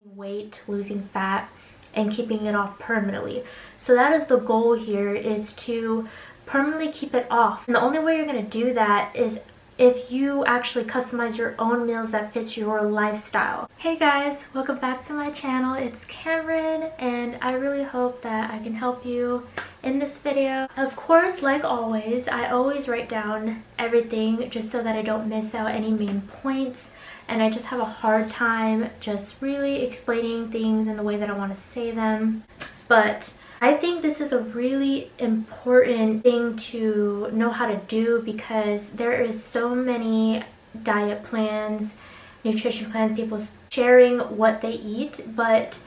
weight, losing fat, and keeping it off permanently. So that is the goal here, is to permanently keep it off. And the only way you're going to do that is if you actually customize your own meals that fits your lifestyle. Hey guys, welcome back to my channel. It's Cameron, and I really hope that I can help you in this video. Of course, like always, I always write down everything just so that I don't miss out any main points. And I just have a hard time just really explaining things in the way that I want to say them. But I think this is a really important thing to know how to do, because there is so many diet plans, nutrition plans, people sharing what they eat. But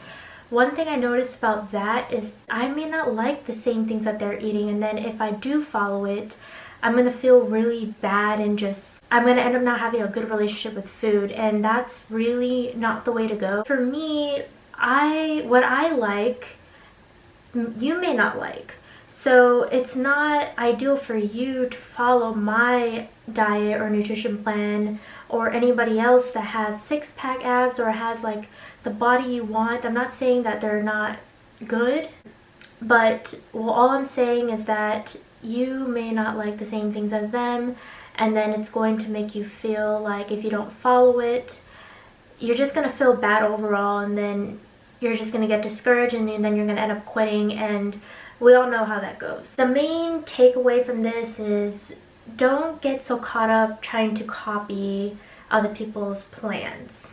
one thing I noticed about that is I may not like the same things that they're eating, and then if I do follow it, I'm going to feel really bad and I'm going to end up not having a good relationship with food, and that's really not the way to go. For me, what I like, you may not like. So it's not ideal for you to follow my diet or nutrition plan or anybody else that has six-pack abs or has like the body you want. I'm not saying that they're not good, but all I'm saying is that you may not like the same things as them, and then it's going to make you feel like if you don't follow it, you're just going to feel bad overall, and then you're just going to get discouraged, and then you're going to end up quitting, and we all know how that goes. The main takeaway from this is don't get so caught up trying to copy other people's plans.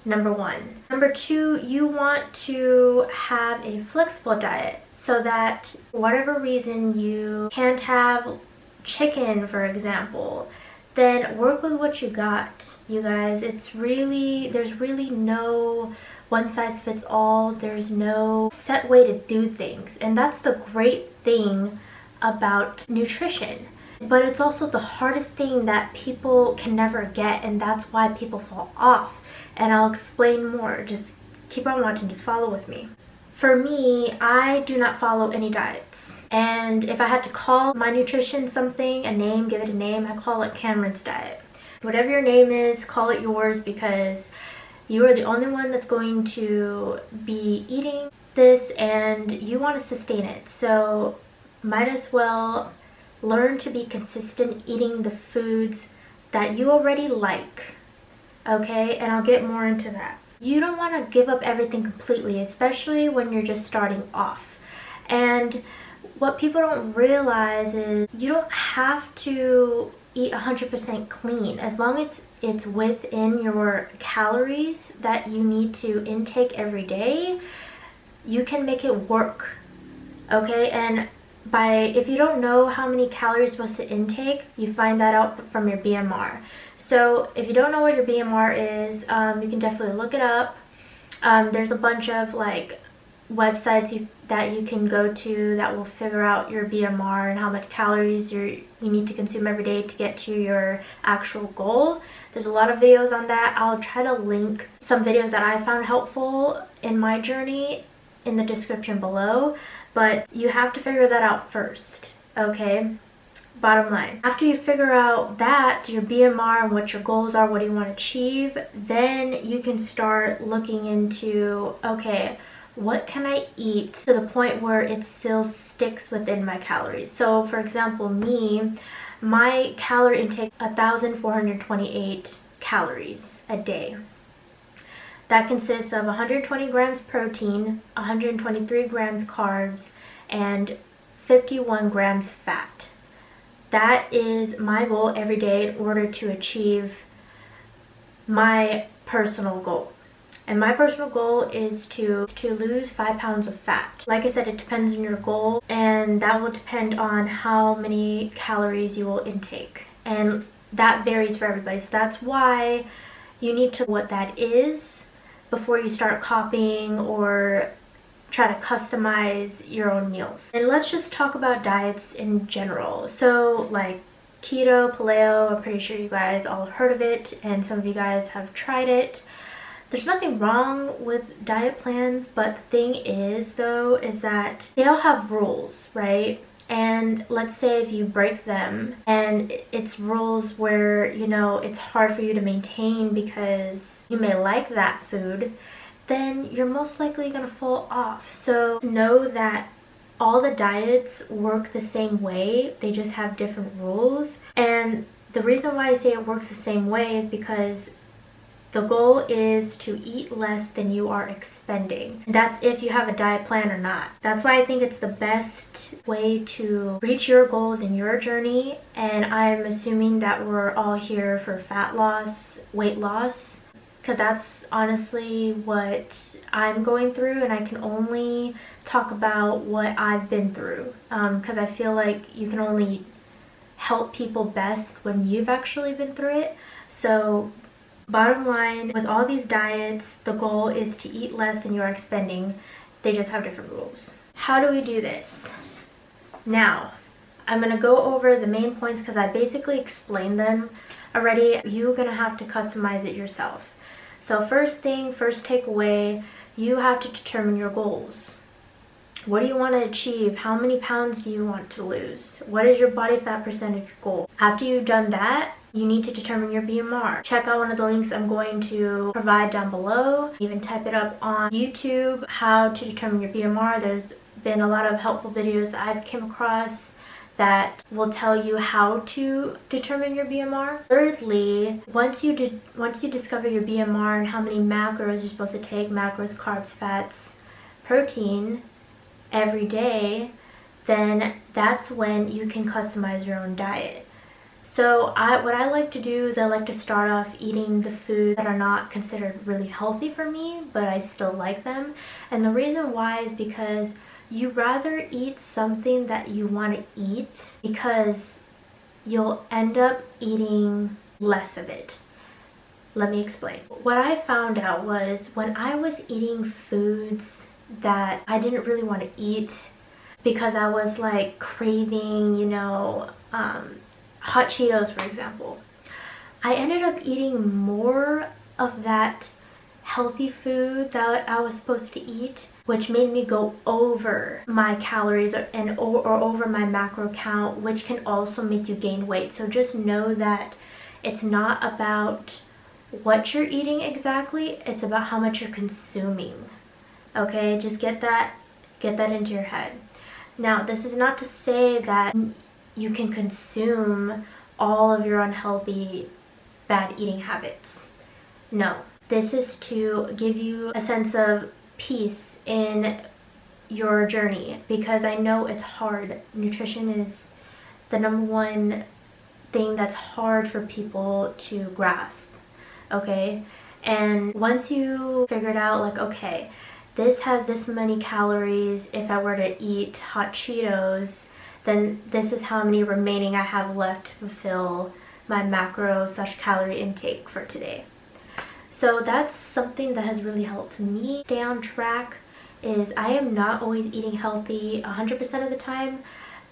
Number one. Number two, you want to have a flexible diet so that whatever reason you can't have chicken, for example, then work with what you got. You guys, there's really no one size fits all. There's no set way to do things, and that's the great thing about nutrition. But it's also the hardest thing that people can never get, and that's why people fall off. And I'll explain more. Just keep on watching, just follow with me. For me, I do not follow any diets. And if I had to call my nutrition something, a name, give it a name, I call it Cameron's diet. Whatever your name is, call it yours, because you are the only one that's going to be eating this and you want to sustain it. So might as well learn to be consistent eating the foods that you already like. Okay, and I'll get more into that. You don't want to give up everything completely, especially when you're just starting off. And what people don't realize is you don't have to eat 100% clean. As long as it's within your calories that you need to intake every day, you can make it work. Okay, and if you don't know how many calories you're supposed to intake, you find that out from your BMR. So if you don't know what your BMR is, you can definitely look it up. There's a bunch of like websites that you can go to that will figure out your BMR and how much calories you need to consume every day to get to your actual goal. There's a lot of videos on that. I'll try to link some videos that I found helpful in my journey in the description below, but you have to figure that out first, okay? Bottom line, after you figure out that, your BMR and what your goals are, what do you want to achieve, then you can start looking into, okay, what can I eat to the point where it still sticks within my calories? So for example, my calorie intake 1,428 calories a day. That consists of 120 grams protein, 123 grams carbs, and 51 grams fat. That is my goal every day in order to achieve my personal goal. And my personal goal is to lose 5 pounds of fat. Like I said, it depends on your goal, and that will depend on how many calories you will intake. And that varies for everybody. So that's why you need to know what that is before you start copying or try to customize your own meals. And let's just talk about diets in general. So like keto, paleo, I'm pretty sure you guys all have heard of it, and some of you guys have tried it. There's nothing wrong with diet plans, but the thing is though, is that they all have rules, right? And let's say if you break them and it's rules where, you know, it's hard for you to maintain because you may like that food, then you're most likely going to fall off. So know that all the diets work the same way, they just have different rules. And the reason why I say it works the same way is because the goal is to eat less than you are expending. That's if you have a diet plan or not. That's why I think it's the best way to reach your goals in your journey. And I'm assuming that we're all here for fat loss, weight loss, because that's honestly what I'm going through, and I can only talk about what I've been through, because I feel like you can only help people best when you've actually been through it. So bottom line, with all these diets, the goal is to eat less than you're expending. They just have different rules. How do we do this? Now, I'm going to go over the main points because I basically explained them already. You're going to have to customize it yourself. So first takeaway, you have to determine your goals. What do you want to achieve? How many pounds do you want to lose? What is your body fat percentage goal? After you've done that, you need to determine your BMR. Check out one of the links I'm going to provide down below. Even type it up on YouTube, how to determine your BMR. There's been a lot of helpful videos that I've came across that will tell you how to determine your BMR. Thirdly, once you discover your BMR and how many macros you're supposed to take, macros, carbs, fats, protein, every day, then that's when you can customize your own diet. So what I like to do is I like to start off eating the foods that are not considered really healthy for me, but I still like them. And the reason why is because you rather eat something that you want to eat because you'll end up eating less of it. Let me explain. What I found out was when I was eating foods that I didn't really want to eat because I was like craving, hot Cheetos, for example, I ended up eating more of that healthy food that I was supposed to eat, which made me go over my calories or over my macro count, which can also make you gain weight. So just know that it's not about what you're eating exactly, it's about how much you're consuming. Okay, just get that into your head. Now, this is not to say that you can consume all of your unhealthy, bad eating habits. No, this is to give you a sense of peace in your journey, because I know it's hard. Nutrition is the number one thing that's hard for people to grasp, okay? And once you figured out, like, okay, this has this many calories, if I were to eat hot Cheetos, then this is how many remaining I have left to fulfill my macro/calorie intake for today. So that's something that has really helped me stay on track. Is I am not always eating healthy 100% of the time,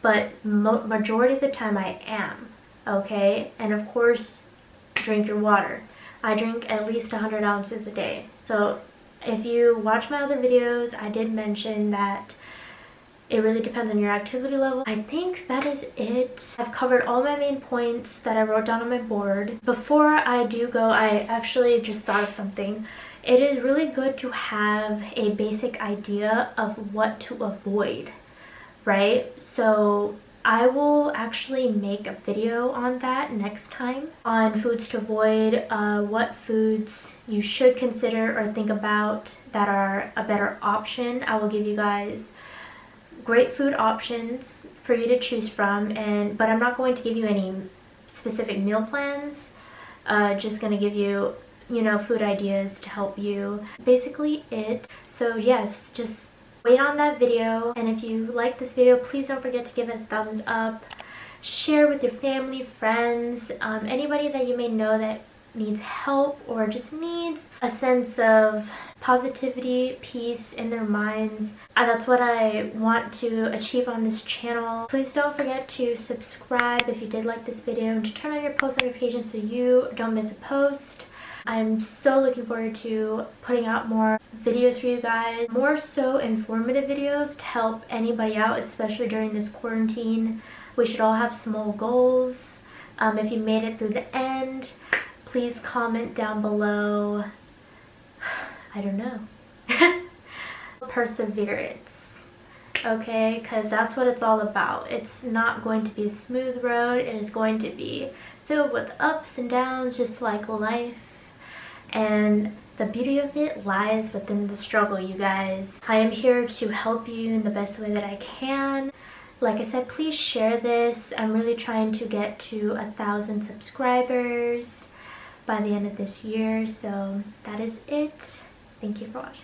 but majority of the time I am, okay? And of course, drink your water. I drink at least 100 ounces a day. So if you watch my other videos, I did mention that it really depends on your activity level. I think that is it. I've covered all my main points that I wrote down on my board. Before I do go, I actually just thought of something. It is really good to have a basic idea of what to avoid, right? So I will actually make a video on that next time, on foods to avoid, what foods you should consider or think about that are a better option. I will give you guys great food options for you to choose from, but I'm not going to give you any specific meal plans. Just going to give you, food ideas to help you. Basically it. So yes, just wait on that video, and if you like this video, please don't forget to give it a thumbs up. Share with your family, friends, anybody that you may know that needs help or just needs a sense of positivity, peace in their minds. That's what I want to achieve on this channel. Please don't forget to subscribe if you did like this video, and to turn on your post notifications so you don't miss a post. I'm so looking forward to putting out more videos for you guys, more so informative videos to help anybody out, especially during this quarantine. We should all have small goals. If you made it through the end, please comment down below. I don't know. Perseverance, okay? Because that's what it's all about. It's not going to be a smooth road. It is going to be filled with ups and downs, just like life. And the beauty of it lies within the struggle, you guys. I am here to help you in the best way that I can. Like I said, please share this. I'm really trying to get to 1,000 subscribers by the end of this year. So that is it. Thank you for watching.